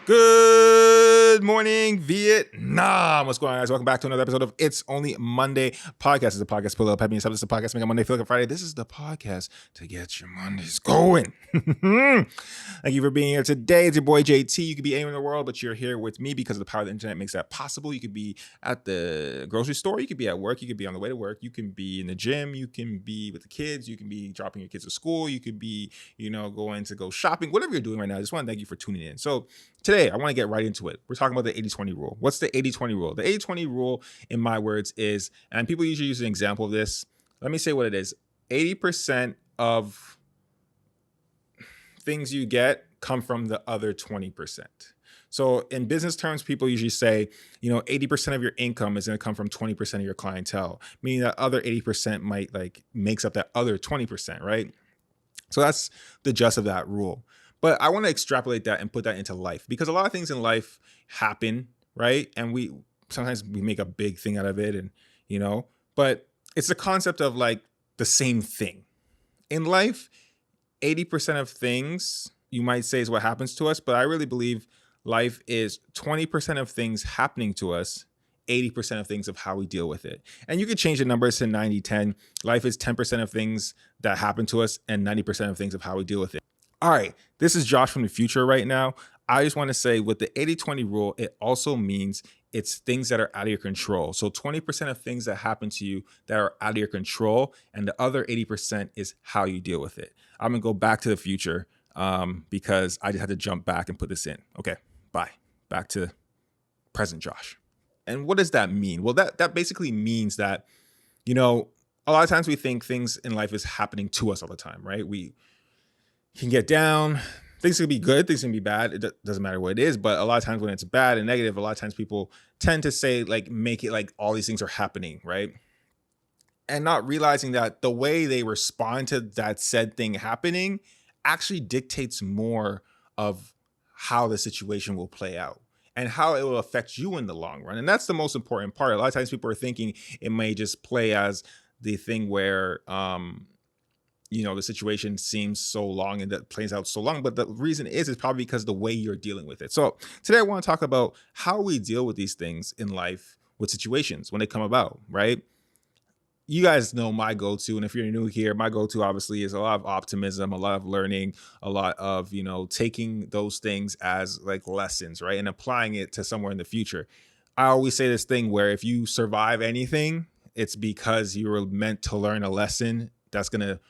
Good morning, Vietnam. What's going on, guys? Welcome back to another episode of It's Only Monday podcast. It's a podcast full of peppy and stuff. This is a podcast making Monday feel like a Friday. This is the podcast to get your Mondays going. Thank you for being here today. It's your boy JT. You could be anywhere in the world, but you're here with me because the power of the internet makes that possible. You could be at the grocery store. You could be at work. You could be on the way to work. You can be in the gym. You can be with the kids. You can be dropping your kids to school. You could be, going to go shopping. Whatever you're doing right now, I just want to thank you for tuning in. So today, I want to get right into it. We're talking about the 80-20 rule. What's the 80-20 rule? The 80-20 rule, in my words, is, and people usually use an example of this. Let me say what it is. 80% of things you get come from the other 20%. So in business terms, people usually say, 80% of your income is going to come from 20% of your clientele, meaning that other 80% makes up that other 20%, right? So that's the gist of that rule. But I want to extrapolate that and put that into life, because a lot of things in life happen, right? And we sometimes make a big thing out of it, and but it's the concept of like the same thing. In life, 80% of things you might say is what happens to us, but I really believe life is 20% of things happening to us, 80% of things of how we deal with it. And you could change the numbers to 90-10. Life is 10% of things that happen to us and 90% of things of how we deal with it. All right, this is Josh from the future right now. I just want to say with the 80-20 rule, it also means it's things that are out of your control. So 20% of things that happen to you that are out of your control, and the other 80% is how you deal with it. I'm going to go back to the future because I just had to jump back and put this in. Okay, bye. Back to present Josh. And what does that mean? Well, that basically means that, a lot of times we think things in life is happening to us all the time, right? We can get down. Things can be good. Things can be bad. It doesn't matter what it is. But a lot of times when it's bad and negative, a lot of times people tend to say, make it like all these things are happening, right? And not realizing that the way they respond to that said thing happening actually dictates more of how the situation will play out and how it will affect you in the long run. And that's the most important part. A lot of times people are thinking it may just play as the thing where, the situation seems so long and that plays out so long, but the reason is probably because the way you're dealing with it. So today I want to talk about how we deal with these things in life with situations when they come about, right? You guys know my go-to, and if you're new here, my go-to obviously is a lot of optimism, a lot of learning, a lot of, taking those things as like lessons, right? And applying it to somewhere in the future. I always say this thing where if you survive anything, it's because you were meant to learn a lesson that's going to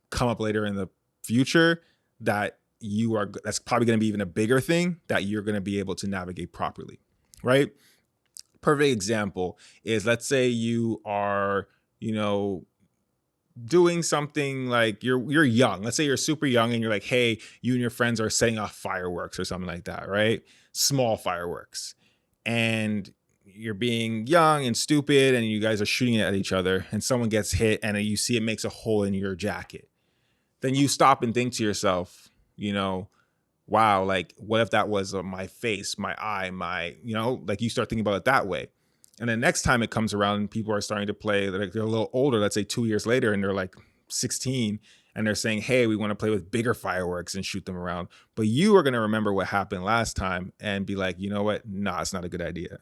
come up later in the future that's probably going to be even a bigger thing that you're going to be able to navigate properly, right? Perfect example is, let's say you are, doing something like you're young. Let's say you're super young and you're like, hey, you and your friends are setting off fireworks or something like that, right? Small fireworks. And you're being young and stupid and you guys are shooting it at each other and someone gets hit and you see it makes a hole in your jacket. Then you stop and think to yourself, wow, like what if that was my face, my eye, you start thinking about it that way. And then next time it comes around, people are starting to play, they're a little older, let's say 2 years later, and they're like 16 and they're saying, hey, we want to play with bigger fireworks and shoot them around. But you are going to remember what happened last time and be like, you know what? Nah, it's not a good idea.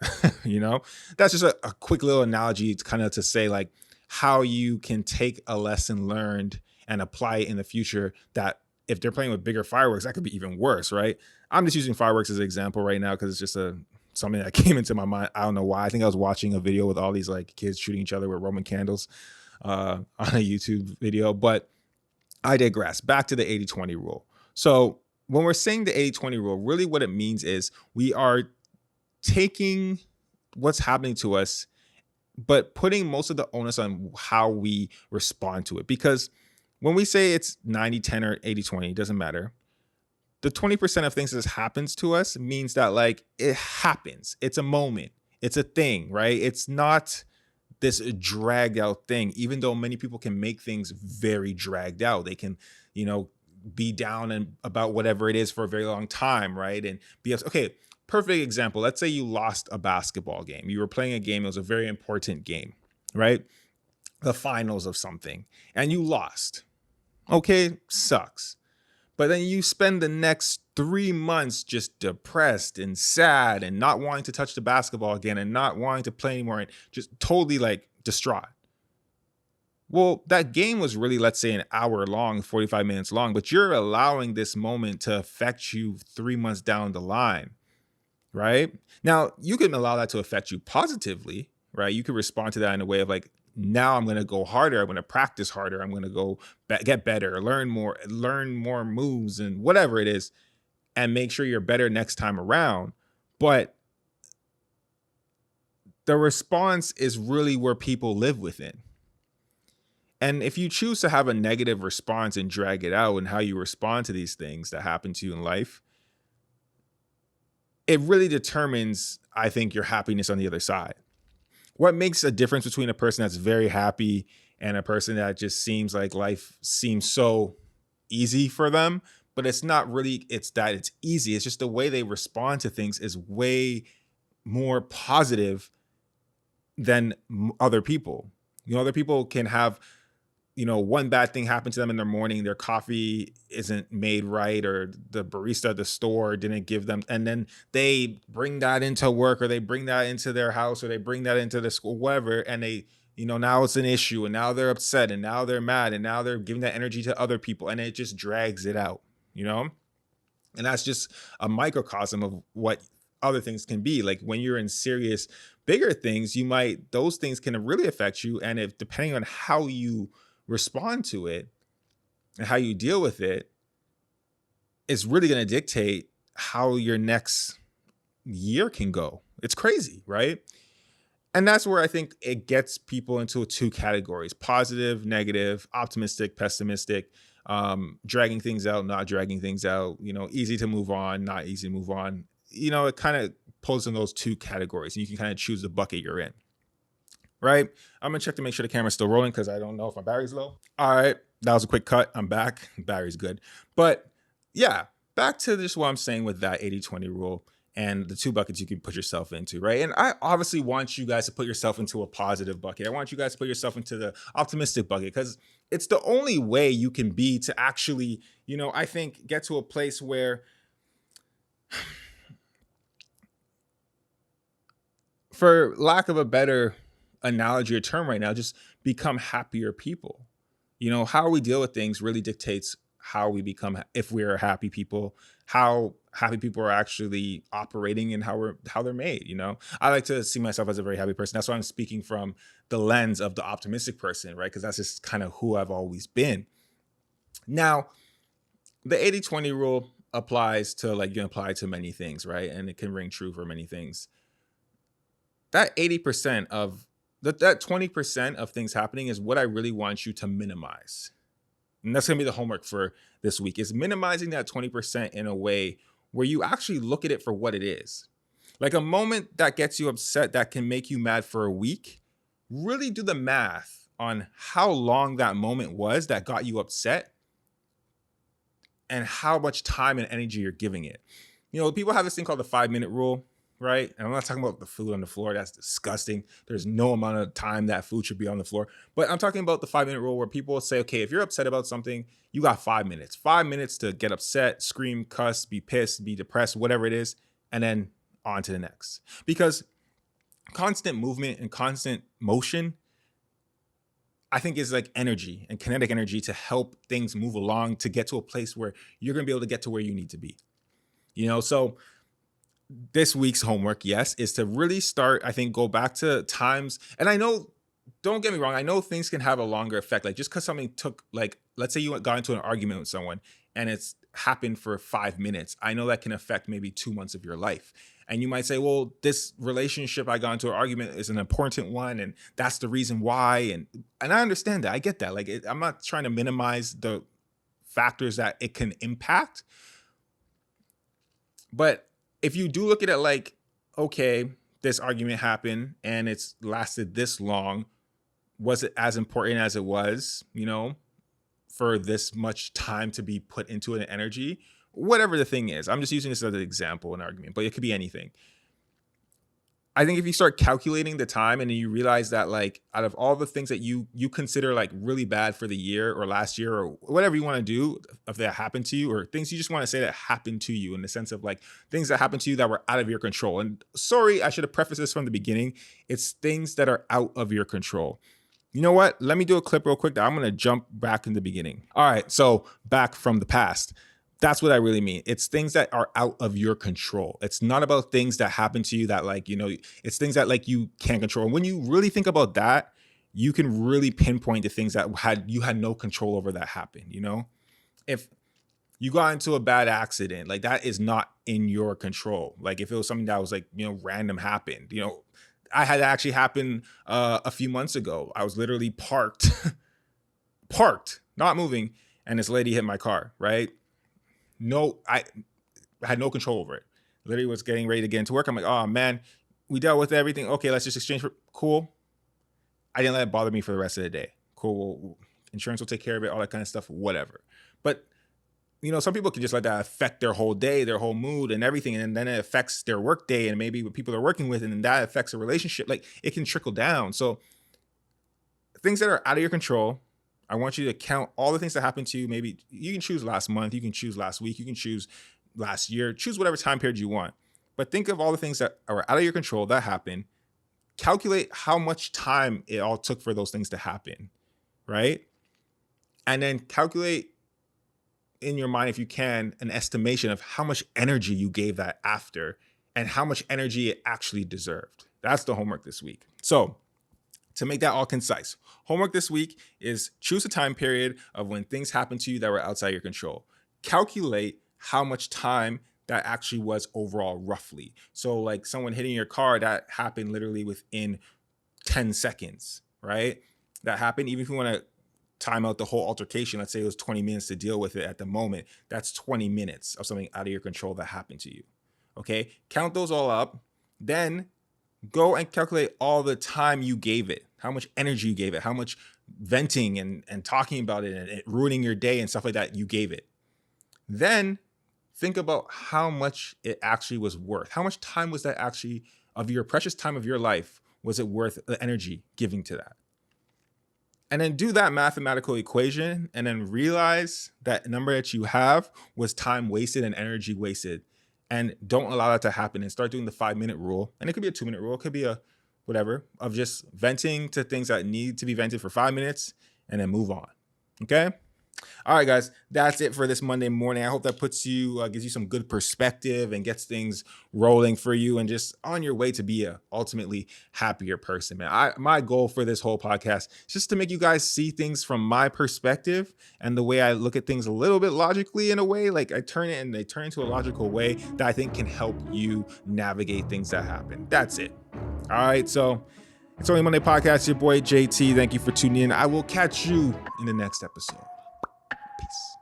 That's just a quick little analogy to kind of to say like how you can take a lesson learned and apply it in the future, that if they're playing with bigger fireworks, that could be even worse, right? I'm just using fireworks as an example right now because it's just something that came into my mind. I don't know why. I think I was watching a video with all these like kids shooting each other with Roman candles on a YouTube video, but I digress. Back to the 80-20 rule. So when we're saying the 80-20 rule, really what it means is we are taking what's happening to us, but putting most of the onus on how we respond to it. Because when we say it's 90-10 or 80-20, it doesn't matter. The 20% of things that happens to us means that like it happens. It's a moment. It's a thing, right? It's not this dragged out thing, even though many people can make things very dragged out. They can, be down and about whatever it is for a very long time, right? And be okay. Perfect example. Let's say you lost a basketball game. You were playing a game. It was a very important game, right? The finals of something, and you lost. Okay, sucks. But then you spend the next 3 months just depressed and sad and not wanting to touch the basketball again and not wanting to play anymore and just totally like distraught. Well, that game was really, let's say, an hour long, 45 minutes long, but you're allowing this moment to affect you 3 months down the line, right? Now, you can allow that to affect you positively, right? You could respond to that in a way of like, now I'm going to go harder. I'm going to practice harder. I'm going to go get better, learn more moves and whatever it is, and make sure you're better next time around. But the response is really where people live within. And if you choose to have a negative response and drag it out and how you respond to these things that happen to you in life, it really determines, I think, your happiness on the other side. What makes a difference between a person that's very happy and a person that just seems like life seems so easy for them, but it's not really, it's that it's easy. It's just the way they respond to things is way more positive than other people. Other people can have, one bad thing happen to them in their morning, their coffee isn't made right, or the barista at the store didn't give them, and then they bring that into work, or they bring that into their house, or they bring that into the school, whatever, and they, now it's an issue, and now they're upset, and now they're mad, and now they're giving that energy to other people, and it just drags it out, and that's just a microcosm of what other things can be. Like when you're in serious, bigger things, those things can really affect you, and if depending on how you respond to it and how you deal with it, it's really going to dictate how your next year can go. It's crazy, right? And that's where I think it gets people into two categories: positive, negative, optimistic, pessimistic, dragging things out, not dragging things out, easy to move on, not easy to move on. It kind of pulls in those two categories, and you can kind of choose the bucket you're in. Right? I'm gonna check to make sure the camera's still rolling because I don't know if my battery's low. All right, that was a quick cut. I'm back. Battery's good. But yeah, back to just what I'm saying with that 80-20 rule and the two buckets you can put yourself into, right? And I obviously want you guys to put yourself into a positive bucket. I want you guys to put yourself into the optimistic bucket because it's the only way you can be to actually, I think, get to a place where, for lack of a better analogy or term right now, just become happier people. How we deal with things really dictates how we become, if we're happy people, how happy people are actually operating and how they're made. I like to see myself as a very happy person. That's why I'm speaking from the lens of the optimistic person, right? Because that's just kind of who I've always been. Now, the 80-20 rule applies to, like, you can apply to many things, right? And it can ring true for many things. That 80% of that 20% of things happening is what I really want you to minimize. And that's going to be the homework for this week, is minimizing that 20% in a way where you actually look at it for what it is. Like a moment that gets you upset, that can make you mad for a week, really do the math on how long that moment was that got you upset and how much time and energy you're giving it. People have this thing called the 5-minute rule, right? And I'm not talking about the food on the floor. That's disgusting. There's no amount of time that food should be on the floor. But I'm talking about the 5-minute rule where people say, okay, if you're upset about something, you got 5 minutes. 5 minutes to get upset, scream, cuss, be pissed, be depressed, whatever it is, and then on to the next. Because constant movement and constant motion, I think, is like energy and kinetic energy to help things move along to get to a place where you're going to be able to get to where you need to be. So this week's homework, yes, is to really start, I think, go back to times. And I know, don't get me wrong, I know things can have a longer effect. Like just because something took, like, let's say you got into an argument with someone and it's happened for 5 minutes. I know that can affect maybe 2 months of your life. And you might say, well, this relationship I got into an argument is an important one, and that's the reason why. And I understand that. I get that. Like, I'm not trying to minimize the factors that it can impact. But if you do look at it like, okay, this argument happened and it's lasted this long, was it as important as it was, for this much time to be put into an energy? – Whatever the thing is. I'm just using this as an example, an argument, but it could be anything. I think if you start calculating the time and then you realize that like out of all the things that you consider like really bad for the year or last year or whatever you want to do, if that happened to you, or things you just want to say that happened to you in the sense of like things that happened to you that were out of your control. And sorry, I should have prefaced this from the beginning. It's things that are out of your control. You know what? Let me do a clip real quick that I'm going to jump back in the beginning. All right. So back from the past. That's what I really mean. It's things that are out of your control. It's not about things that happen to you that like, it's things that like you can't control. And when you really think about that, you can really pinpoint the things that you had no control over that happened. If you got into a bad accident, like that is not in your control. Like if it was something that was like, random happened, I had actually happened a few months ago. I was literally parked, not moving. And this lady hit my car, right? No, I had no control over it. Literally was getting ready to get into work. I'm like, oh man, we dealt with everything. Okay, let's just exchange for cool. I didn't let it bother me for the rest of the day. Cool. Insurance will take care of it, all that kind of stuff, whatever. But some people can just let that affect their whole day, their whole mood and everything. And then it affects their work day and maybe what people they're working with. And then that affects a relationship. Like it can trickle down. So things that are out of your control, I want you to count all the things that happened to you. Maybe you can choose last month, you can choose last week, you can choose last year, choose whatever time period you want. But think of all the things that are out of your control that happened. Calculate how much time it all took for those things to happen, right? And then calculate in your mind, if you can, an estimation of how much energy you gave that after and how much energy it actually deserved. That's the homework this week. So to make that all concise, homework this week is choose a time period of when things happen to you that were outside your control. Calculate how much time that actually was overall roughly. So like someone hitting your car, that happened literally within 10 seconds, right? That happened. Even if you want to time out the whole altercation, let's say it was 20 minutes to deal with it at the moment, that's 20 minutes of something out of your control that happened to you. Okay, count those all up. Then go and calculate all the time you gave it, how much energy you gave it, how much venting and talking about it and it ruining your day and stuff like that you gave it. Then think about how much it actually was worth. How much time was that actually of your precious time of your life? Was it worth the energy giving to that? And then do that mathematical equation and then realize that number that you have was time wasted and energy wasted. And don't allow that to happen and start doing the 5-minute rule. And it could be a 2-minute rule. It could be a whatever of just venting to things that need to be vented for 5 minutes and then move on. Okay. All right, guys, that's it for this Monday morning. I hope that puts you, gives you some good perspective and gets things rolling for you and just on your way to be a ultimately happier person, man. My goal for this whole podcast is just to make you guys see things from my perspective and the way I look at things a little bit logically in a way, like I turn it and they turn into a logical way that I think can help you navigate things that happen. That's it. All right, so it's Only Monday Podcast. Your boy JT. Thank you for tuning in. I will catch you in the next episode. Peace.